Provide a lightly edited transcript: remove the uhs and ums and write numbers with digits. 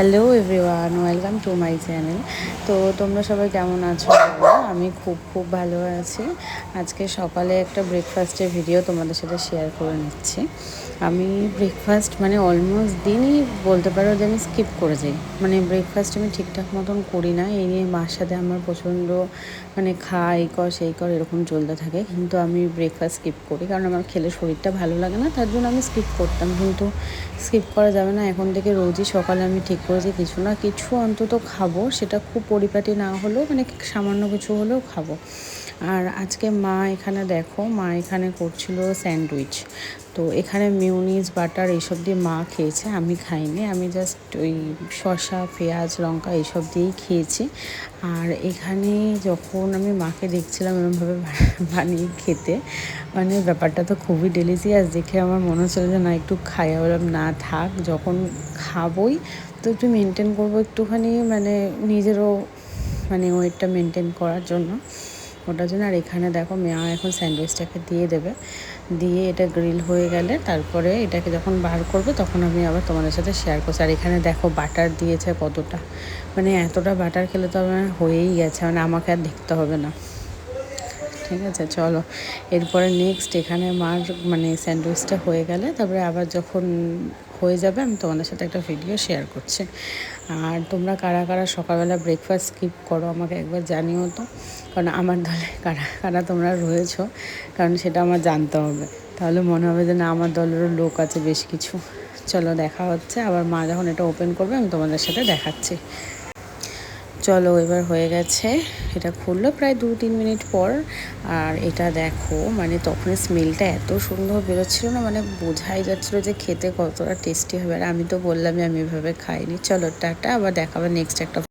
Hello everyone, welcome to my channel. তো তোমরা সবাই কেমন আছো? আমি খুব ভালো আছি। আজকে সকালে একটা ব্রেকফাস্টের ভিডিও তোমাদের সাথে শেয়ার করে নিচ্ছি। আমি ব্রেকফাস্ট মানে অলমোস্ট দিনই বলতে পারো যে আমি স্কিপ করে যাই, মানে ব্রেকফাস্ট আমি ঠিকঠাক মতন করি না। এই নিয়ে মার সাথে আমার প্রচণ্ড মানে এই কর সেই কর এরকম চলতে থাকে, কিন্তু আমি ব্রেকফাস্ট স্কিপ করি কারণ আমার খেলে শরীরটা ভালো লাগে না, তার জন্য আমি স্কিপ করতাম। কিন্তু স্কিপ করা যাবে না, এখন থেকে রোজই সকালে আমি ঠিক করেছি কিছু না কিছু অন্তত খাবো, সেটা খুব পরিপাটি না হলেও মানে সামান্য কিছু হলেও খাবো। আর আজকে মা এখানে করছিল স্যান্ডউইচ। তো এখানে মিউনিস বাটার এইসব দিয়ে মা খেয়েছে, আমি খাইনি। আমি জাস্ট ওই শসা পেঁয়াজ লঙ্কা এইসব দিয়েই খেয়েছি। আর এখানে যখন আমি মাকে দেখছিলাম এরকমভাবে বানিয়ে খেতে, মানে ব্যাপারটা তো খুবই ডেলিশিয়াস দেখে আমার মনে হচ্ছিলো যে না একটু খাই। বললাম না থাক, যখন খাবোই তো একটু মেনটেন করবো একটুখানি, মানে নিজেরও মানে ওয়েটটা মেনটেন করার জন্য, ওটার জন্য। আর এখানে দেখো মেয়া এখন স্যান্ডউইচটাকে দিয়ে এটা গ্রিল হয়ে গেলে তারপরে এটাকে যখন বার করবে তখন আমি আবার তোমাদের সাথে শেয়ার করছি। আর এখানে দেখো বাটার দিয়েছে কতটা, মানে এতটা বাটার খেলে তো আমার হয়েই গেছে, মানে আমাকে আর দেখতে হবে না। ঠিক আছে, চলো এরপরে নেক্সট এখানে মার মানে স্যান্ডউইচটা হয়ে গেলে তারপরে আবার যখন হয়ে যাবে আমি তোমাদের সাথে একটা ভিডিও শেয়ার করছি। আর তোমরা কারা কারা সকালবেলা ব্রেকফাস্ট স্কিপ করো আমাকে একবার জানিও তো, কারণ আমার দলে কারা কারা তোমরা রয়েছো, কারণ সেটা আমার জানতে হবে। তাহলে মনে হবে যে না আমার দলেরও লোক আছে বেশ কিছু। চলো দেখা হচ্ছে আবার, মা যখন এটা ওপেন করবে আমি তোমাদের সাথে দেখাচ্ছি। চলো এবার হয়ে গেছে, এটা খুললো প্রায় 2-3 মিনিট পর। আর এটা দেখো মানে তখন স্মেলটা এত সুন্দর বেরোচ্ছিলো না, মানে বোঝাই যাচ্ছিলো যে খেতে কতটা টেস্টি হবে। আর আমি তো বললাম যে আমি এভাবে খাইনি। চলো টাটা, আবার দেখাবে নেক্সট একটা